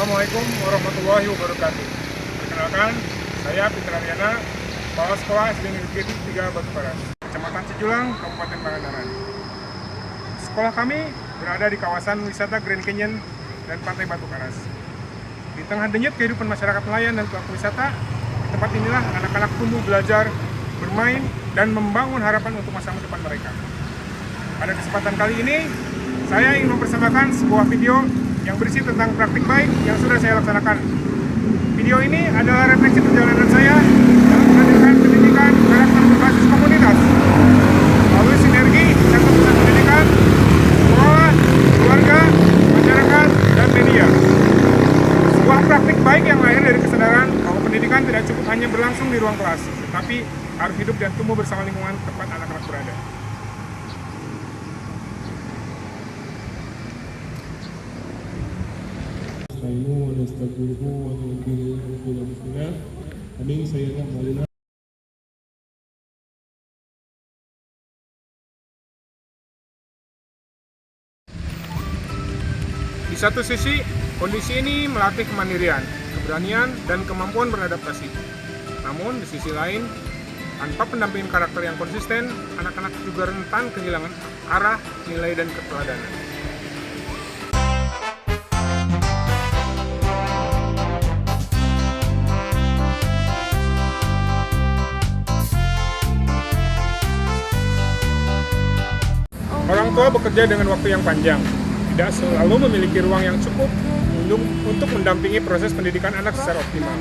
Assalamualaikum warahmatullahi wabarakatuh. Perkenalkan, saya Fitra Riana, Kepala Sekolah SD Negeri 3 Batu Karas, Kecamatan Cijulang, Kabupaten Pangandaran. Sekolah kami berada di kawasan wisata Grand Canyon dan Pantai Batu Karas. Di tengah denyut kehidupan masyarakat nelayan dan pelaku wisata, di tempat inilah anak-anak tumbuh belajar, bermain, dan membangun harapan untuk masa depan mereka. Pada kesempatan kali ini, saya ingin mempersembahkan sebuah video yang berisi tentang praktik baik yang sudah saya laksanakan. Video ini adalah refleksi perjalanan saya dalam menghadirkan pendidikan karakter berbasis komunitas melalui sinergi satu pusat pendidikan, sekolah, keluarga, masyarakat, dan media. Sebuah praktik baik yang lahir dari kesadaran bahwa pendidikan tidak cukup hanya berlangsung di ruang kelas, tetapi harus hidup dan tumbuh bersama lingkungan tempat anak-anak berada. Di satu sisi, kondisi ini melatih kemandirian, keberanian, dan kemampuan beradaptasi. Namun, di sisi lain, tanpa pendampingan karakter yang konsisten, anak-anak juga rentan kehilangan arah, nilai, dan keteladanan. Orang tua bekerja dengan waktu yang panjang, tidak selalu memiliki ruang yang cukup untuk mendampingi proses pendidikan anak secara optimal.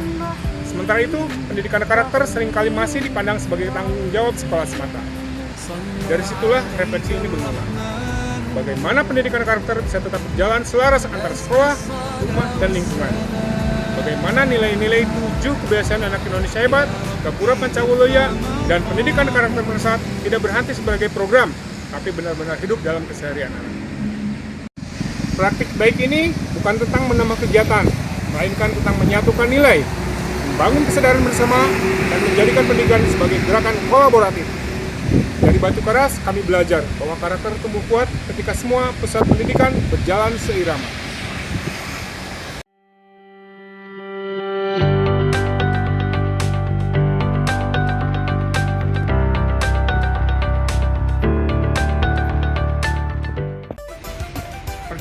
Sementara itu, pendidikan karakter seringkali masih dipandang sebagai tanggung jawab sekolah semata. Dari situlah refleksi ini bermula. Bagaimana pendidikan karakter bisa tetap berjalan selaras antara sekolah, rumah, dan lingkungan. Bagaimana nilai-nilai 7 kebiasaan anak Indonesia hebat, Gapura Pancawuloya, dan pendidikan karakter Persat tidak berhenti sebagai program, tapi benar-benar hidup dalam keseharian anak. Praktik baik ini bukan tentang menambah kegiatan, melainkan tentang menyatukan nilai, membangun kesadaran bersama, dan menjadikan pendidikan sebagai gerakan kolaboratif. Dari Batu Karas, kami belajar bahwa karakter tumbuh kuat ketika semua pusat pendidikan berjalan seirama.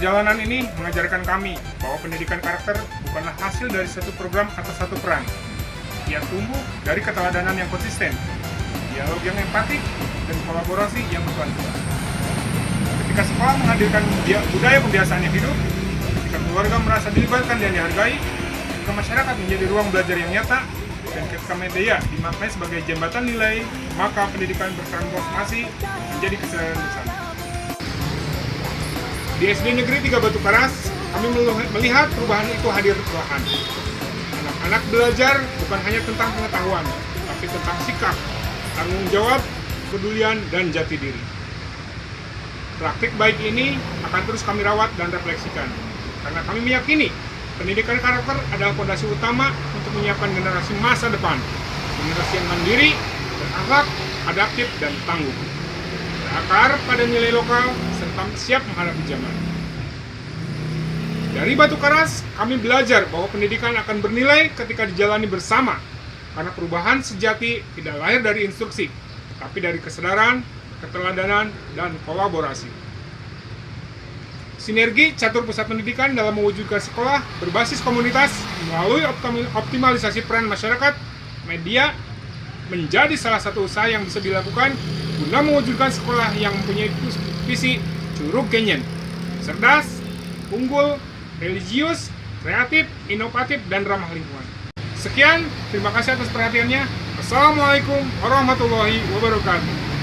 Perjalanan ini mengajarkan kami bahwa pendidikan karakter bukanlah hasil dari satu program atau satu peran. Ia tumbuh dari keteladanan yang konsisten, dialog yang empatik, dan kolaborasi yang berkelanjutan. Ketika sekolah menghadirkan budaya pembiasaan yang hidup, ketika keluarga merasa dilibatkan dan dihargai, ketika masyarakat menjadi ruang belajar yang nyata, dan ketika media dimaknai sebagai jembatan nilai, maka pendidikan bertransformasi menjadi kesadaran bersama. Di SD Negeri 3 Batu Karas, kami melihat perubahan itu hadir perlahan. Anak-anak belajar bukan hanya tentang pengetahuan, tapi tentang sikap, tanggung jawab, kepedulian, dan jati diri. Praktik baik ini akan terus kami rawat dan refleksikan, karena kami meyakini pendidikan karakter adalah fondasi utama untuk menyiapkan generasi masa depan, generasi yang mandiri, berakhlak, adaptif, dan tangguh. Berakar pada nilai lokal, serta siap menghadapi zaman. Dari Batu Karas, kami belajar bahwa pendidikan akan bernilai ketika dijalani bersama, karena perubahan sejati tidak lahir dari instruksi, tapi dari kesadaran, keteladanan, dan kolaborasi. Sinergi catur pusat pendidikan dalam mewujudkan sekolah berbasis komunitas melalui optimalisasi peran masyarakat, media, menjadi salah satu usaha yang bisa dilakukan guna mewujudkan sekolah yang mempunyai visi Curug Canyon, cerdas, unggul, religius, kreatif, inovatif, dan ramah lingkungan. Sekian, terima kasih atas perhatiannya. Assalamualaikum warahmatullahi wabarakatuh.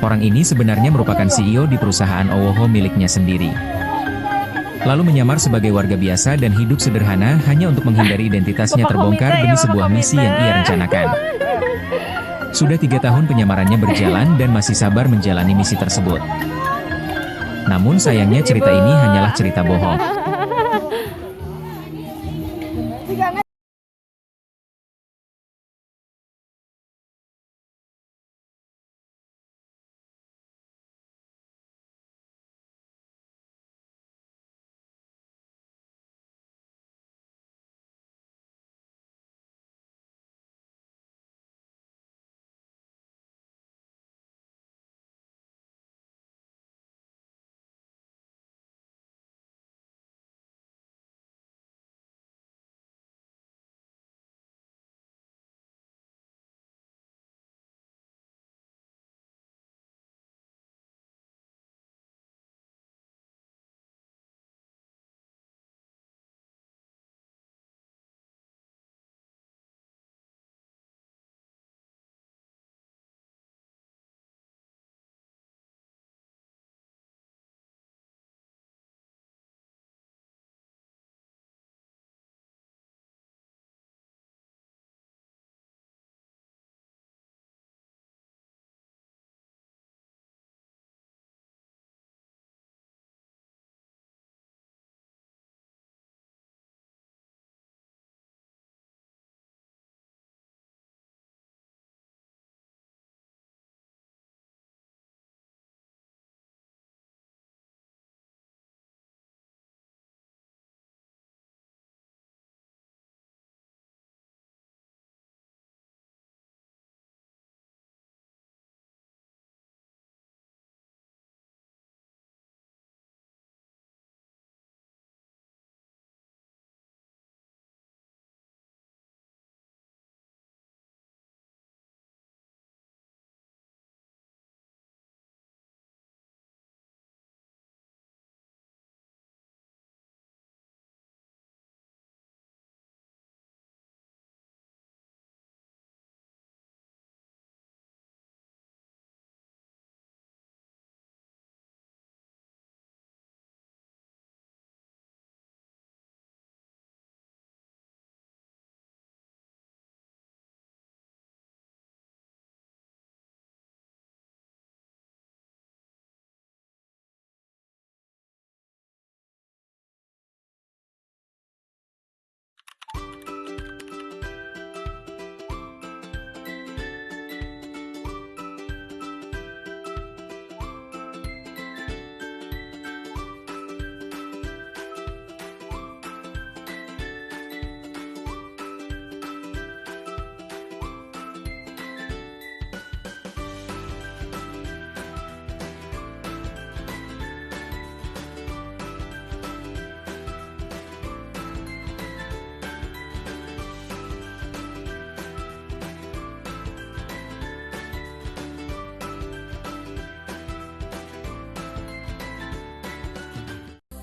Orang ini sebenarnya merupakan CEO di perusahaan Owoho miliknya sendiri. Lalu menyamar sebagai warga biasa dan hidup sederhana hanya untuk menghindari identitasnya terbongkar demi sebuah misi yang ia rencanakan. Sudah 3 tahun penyamarannya berjalan dan masih sabar menjalani misi tersebut. Namun sayangnya cerita ini hanyalah cerita bohong.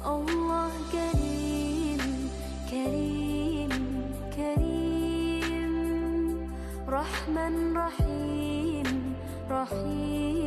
Allah Karim, Karim, Karim, Rahman Rahim, Rahim.